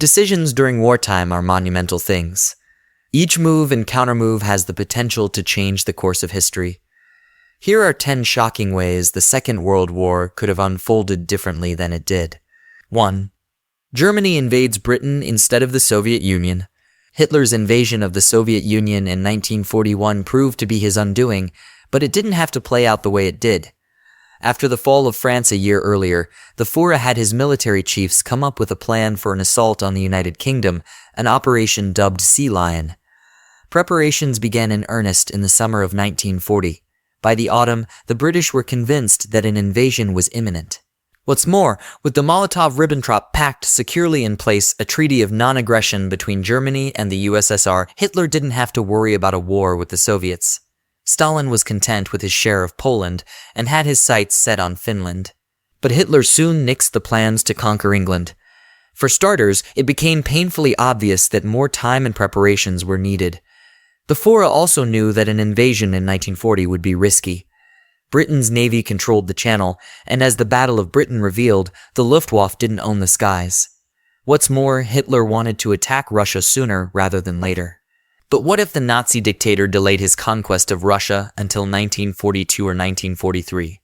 Decisions during wartime are monumental things. Each move and countermove has the potential to change the course of history. Here are 10 shocking ways the Second World War could have unfolded differently than it did. 1. Germany invades Britain instead of the Soviet Union. Hitler's invasion of the Soviet Union in 1941 proved to be his undoing, but it didn't have to play out the way it did. After the fall of France a year earlier, the Führer had his military chiefs come up with a plan for an assault on the United Kingdom, an operation dubbed Sea Lion. Preparations began in earnest in the summer of 1940. By the autumn, the British were convinced that an invasion was imminent. What's more, with the Molotov-Ribbentrop Pact securely in place, a treaty of non-aggression between Germany and the USSR, Hitler didn't have to worry about a war with the Soviets. Stalin was content with his share of Poland and had his sights set on Finland. But Hitler soon nixed the plans to conquer England. For starters, it became painfully obvious that more time and preparations were needed. The Führer also knew that an invasion in 1940 would be risky. Britain's navy controlled the Channel, and as the Battle of Britain revealed, the Luftwaffe didn't own the skies. What's more, Hitler wanted to attack Russia sooner rather than later. But what if the Nazi dictator delayed his conquest of Russia until 1942 or 1943?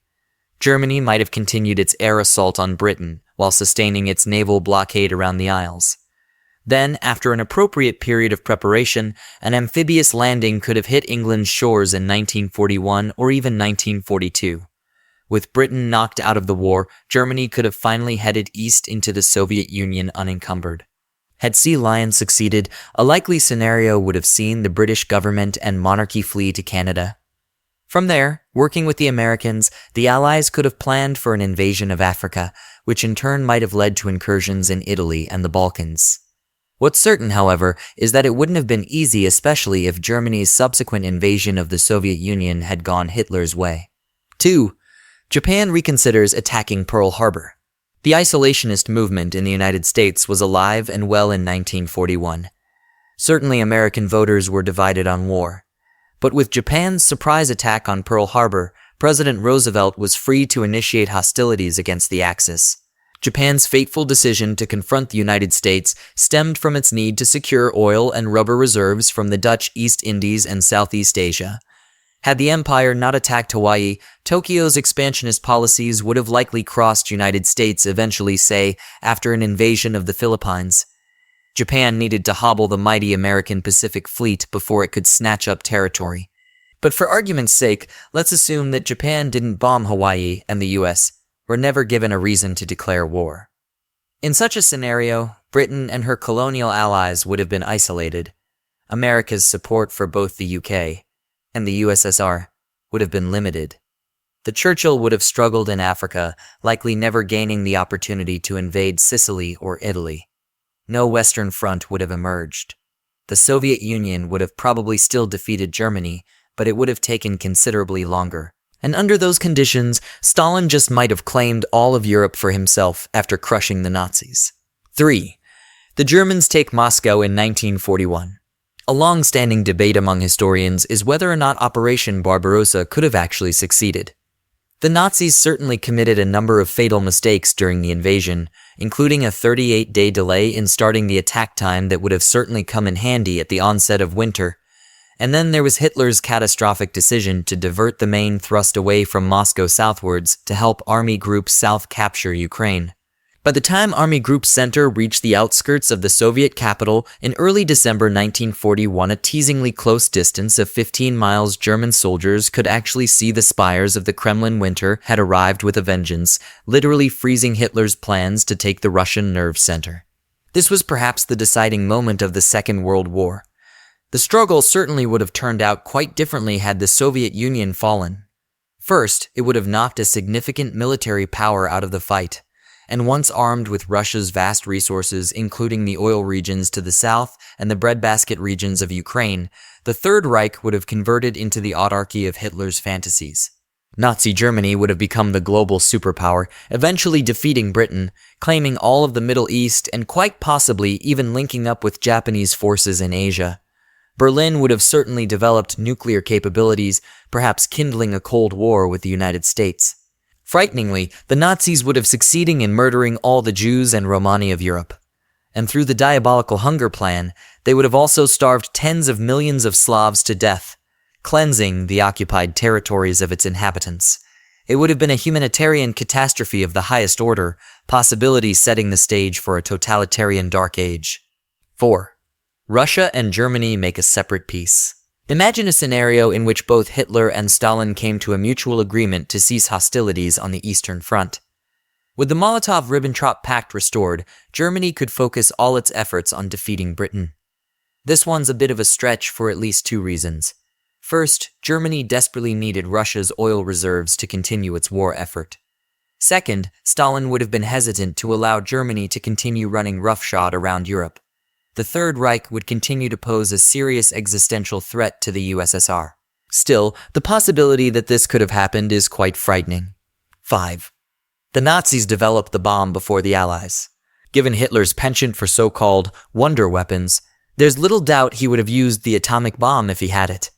Germany might have continued its air assault on Britain while sustaining its naval blockade around the Isles. Then, after an appropriate period of preparation, an amphibious landing could have hit England's shores in 1941 or even 1942. With Britain knocked out of the war, Germany could have finally headed east into the Soviet Union unencumbered. Had Sea Lion succeeded, a likely scenario would have seen the British government and monarchy flee to Canada. From there, working with the Americans, the Allies could have planned for an invasion of Africa, which in turn might have led to incursions in Italy and the Balkans. What's certain, however, is that it wouldn't have been easy, especially if Germany's subsequent invasion of the Soviet Union had gone Hitler's way. 2. Japan reconsiders attacking Pearl Harbor. The isolationist movement in the United States was alive and well in 1941. Certainly American voters were divided on war. But with Japan's surprise attack on Pearl Harbor, President Roosevelt was free to initiate hostilities against the Axis. Japan's fateful decision to confront the United States stemmed from its need to secure oil and rubber reserves from the Dutch East Indies and Southeast Asia. Had the empire not attacked Hawaii, Tokyo's expansionist policies would have likely crossed United States eventually, say, after an invasion of the Philippines. Japan needed to hobble the mighty American Pacific Fleet before it could snatch up territory. But for argument's sake, let's assume that Japan didn't bomb Hawaii and the US were never given a reason to declare war. In such a scenario, Britain and her colonial allies would have been isolated. America's support for both the UK and the USSR would have been limited. The Churchill would have struggled in Africa, likely never gaining the opportunity to invade Sicily or Italy. No Western Front would have emerged. The Soviet Union would have probably still defeated Germany, but it would have taken considerably longer. And under those conditions, Stalin just might have claimed all of Europe for himself after crushing the Nazis. 3. The Germans take Moscow in 1941. A long-standing debate among historians is whether or not Operation Barbarossa could have actually succeeded. The Nazis certainly committed a number of fatal mistakes during the invasion, including a 38-day delay in starting the attack time that would have certainly come in handy at the onset of winter. And then there was Hitler's catastrophic decision to divert the main thrust away from Moscow southwards to help Army Group South capture Ukraine. By the time Army Group Center reached the outskirts of the Soviet capital in early December 1941, a teasingly close distance of 15 miles, German soldiers could actually see the spires of the Kremlin. Winter had arrived with a vengeance, literally freezing Hitler's plans to take the Russian nerve center. This was perhaps the deciding moment of the Second World War. The struggle certainly would have turned out quite differently had the Soviet Union fallen. First, it would have knocked a significant military power out of the fight, and once armed with Russia's vast resources, including the oil regions to the south and the breadbasket regions of Ukraine, the Third Reich would have converted into the autarky of Hitler's fantasies. Nazi Germany would have become the global superpower, eventually defeating Britain, claiming all of the Middle East, and quite possibly even linking up with Japanese forces in Asia. Berlin would have certainly developed nuclear capabilities, perhaps kindling a Cold War with the United States. Frighteningly, the Nazis would have succeeded in murdering all the Jews and Romani of Europe. and through the diabolical hunger plan, they would have also starved tens of millions of Slavs to death, cleansing the occupied territories of its inhabitants. It would have been a humanitarian catastrophe of the highest order, possibly setting the stage for a totalitarian dark age. 4. Russia and Germany make a separate peace. Imagine a scenario in which both Hitler and Stalin came to a mutual agreement to cease hostilities on the Eastern Front. With the Molotov-Ribbentrop Pact restored, Germany could focus all its efforts on defeating Britain. This one's a bit of a stretch for at least two reasons. First, Germany desperately needed Russia's oil reserves to continue its war effort. Second, Stalin would have been hesitant to allow Germany to continue running roughshod around Europe. The Third Reich would continue to pose a serious existential threat to the USSR. Still, the possibility that this could have happened is quite frightening. 5. The Nazis developed the bomb before the Allies. Given Hitler's penchant for so-called wonder weapons, there's little doubt he would have used the atomic bomb if he had it.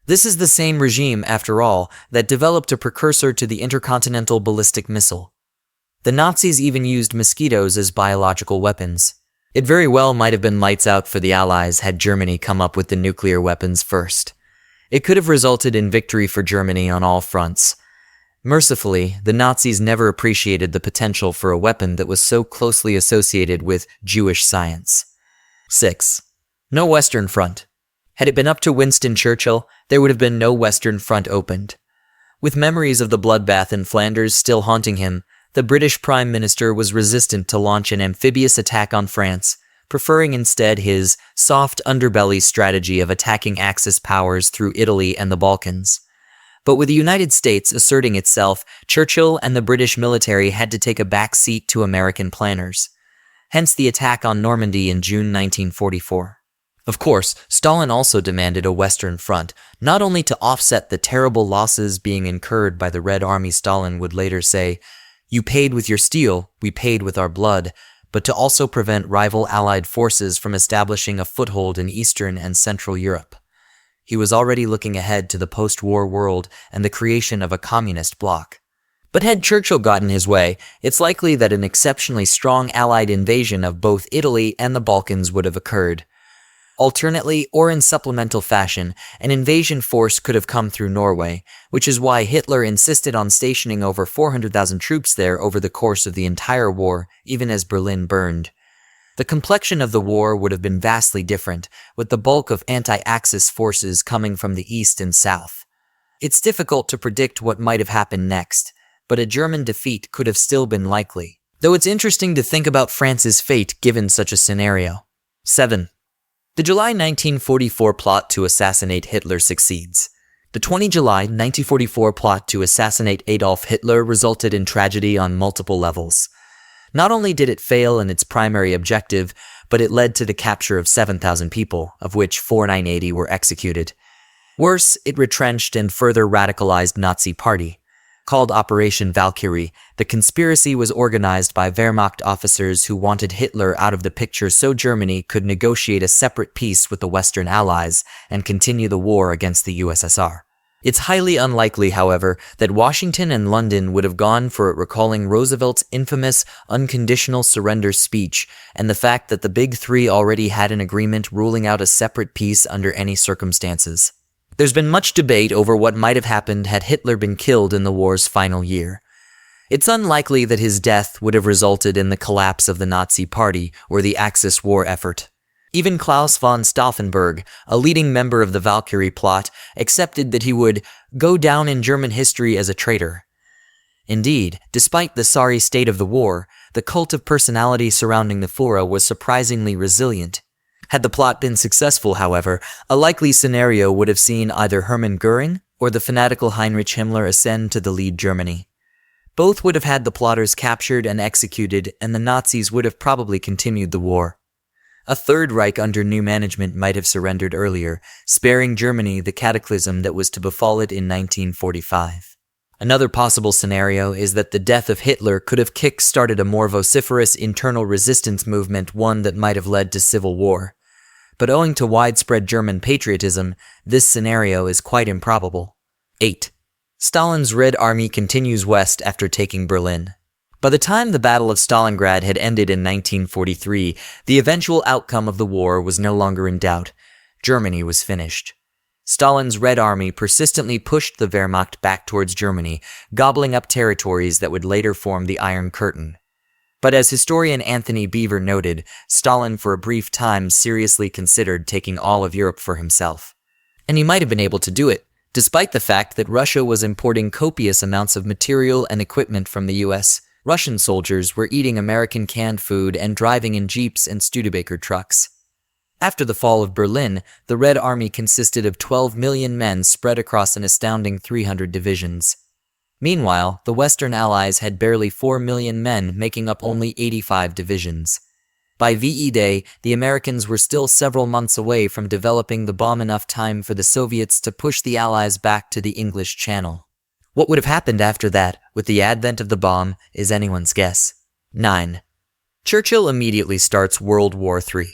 This is the same regime, after all, that developed a precursor to the intercontinental ballistic missile. The Nazis even used mosquitoes as biological weapons. It very well might have been lights out for the Allies had Germany come up with the nuclear weapons first. It could have resulted in victory for Germany on all fronts. Mercifully, the Nazis never appreciated the potential for a weapon that was so closely associated with Jewish science. 6. No Western Front. Had it been up to Winston Churchill, there would have been no Western Front opened. With memories of the bloodbath in Flanders still haunting him, the British Prime Minister was resistant to launch an amphibious attack on France, preferring instead his soft underbelly strategy of attacking Axis powers through Italy and the Balkans. But with the United States asserting itself, Churchill and the British military had to take a back seat to American planners. Hence the attack on Normandy in June 1944. Of course, Stalin also demanded a Western Front, not only to offset the terrible losses being incurred by the Red Army. Stalin would later say, "You paid with your steel, we paid with our blood," but to also prevent rival Allied forces from establishing a foothold in Eastern and Central Europe. He was already looking ahead to the post-war world and the creation of a communist bloc. But had Churchill gotten his way, it's likely that an exceptionally strong Allied invasion of both Italy and the Balkans would have occurred. Alternately, or in supplemental fashion, an invasion force could have come through Norway, which is why Hitler insisted on stationing over 400,000 troops there over the course of the entire war, even as Berlin burned. The complexion of the war would have been vastly different, with the bulk of anti-Axis forces coming from the east and south. It's difficult to predict what might have happened next, but a German defeat could have still been likely, though it's interesting to think about France's fate given such a scenario. 7. The July 1944 plot to assassinate Hitler succeeds. The 20 July 1944 plot to assassinate Adolf Hitler resulted in tragedy on multiple levels. Not only did it fail in its primary objective, but it led to the capture of 7,000 people, of which 4,980 were executed. Worse, it retrenched and further radicalized Nazi Party. Called Operation Valkyrie, the conspiracy was organized by Wehrmacht officers who wanted Hitler out of the picture so Germany could negotiate a separate peace with the Western Allies and continue the war against the USSR. It's highly unlikely, however, that Washington and London would have gone for it, recalling Roosevelt's infamous unconditional surrender speech and the fact that the Big Three already had an agreement ruling out a separate peace under any circumstances. There's been much debate over what might have happened had Hitler been killed in the war's final year. It's unlikely that his death would have resulted in the collapse of the Nazi Party or the Axis war effort. Even Klaus von Stauffenberg, a leading member of the Valkyrie plot, accepted that he would go down in German history as a traitor. Indeed, despite the sorry state of the war, the cult of personality surrounding the Führer was surprisingly resilient. Had the plot been successful, however, a likely scenario would have seen either Hermann Göring or the fanatical Heinrich Himmler ascend to the lead Germany. Both would have had the plotters captured and executed, and the Nazis would have probably continued the war. A Third Reich under new management might have surrendered earlier, sparing Germany the cataclysm that was to befall it in 1945. Another possible scenario is that the death of Hitler could have kick-started a more vociferous internal resistance movement, one that might have led to civil war. But owing to widespread German patriotism, this scenario is quite improbable. 8. Stalin's Red Army continues west after taking Berlin. By the time the Battle of Stalingrad had ended in 1943, the eventual outcome of the war was no longer in doubt. Germany was finished. Stalin's Red Army persistently pushed the Wehrmacht back towards Germany, gobbling up territories that would later form the Iron Curtain. But as historian Anthony Beaver noted, Stalin for a brief time seriously considered taking all of Europe for himself. And he might have been able to do it, despite the fact that Russia was importing copious amounts of material and equipment from the US. Russian soldiers were eating American canned food and driving in jeeps and Studebaker trucks. After the fall of Berlin, the Red Army consisted of 12 million men spread across an astounding 300 divisions. Meanwhile, the Western Allies had barely 4 million men, making up only 85 divisions. By VE Day, the Americans were still several months away from developing the bomb enough time for the Soviets to push the Allies back to the English Channel. What would have happened after that, with the advent of the bomb, is anyone's guess. 9. Churchill immediately starts World War III.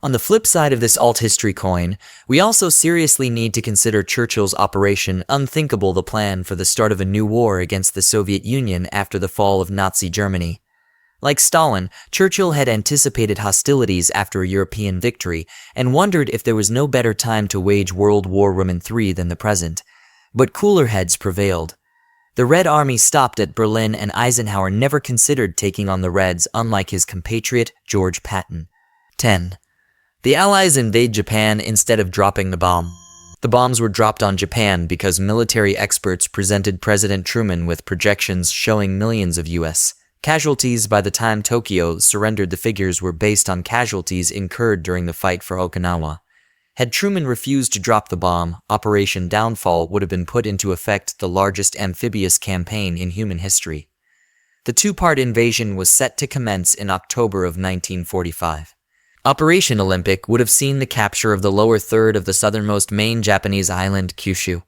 On the flip side of this alt-history coin, we also seriously need to consider Churchill's Operation Unthinkable, the plan for the start of a new war against the Soviet Union after the fall of Nazi Germany. Like Stalin, Churchill had anticipated hostilities after a European victory and wondered if there was no better time to wage World War III than the present. But cooler heads prevailed. The Red Army stopped at Berlin, and Eisenhower never considered taking on the Reds, unlike his compatriot George Patton. 10. The Allies invade Japan instead of dropping the bomb. The bombs were dropped on Japan because military experts presented President Truman with projections showing millions of U.S. casualties by the time Tokyo surrendered. The figures were based on casualties incurred during the fight for Okinawa. Had Truman refused to drop the bomb, Operation Downfall would have been put into effect, the largest amphibious campaign in human history. The two-part invasion was set to commence in October of 1945. Operation Olympic would have seen the capture of the lower third of the southernmost main Japanese island, Kyushu.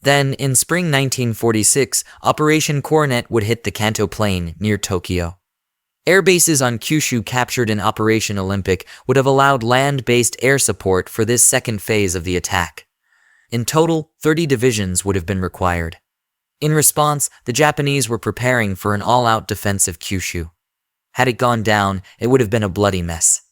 Then, in spring 1946, Operation Coronet would hit the Kanto Plain near Tokyo. Air bases on Kyushu captured in Operation Olympic would have allowed land-based air support for this second phase of the attack. In total, 30 divisions would have been required. In response, the Japanese were preparing for an all-out defense of Kyushu. Had it gone down, it would have been a bloody mess.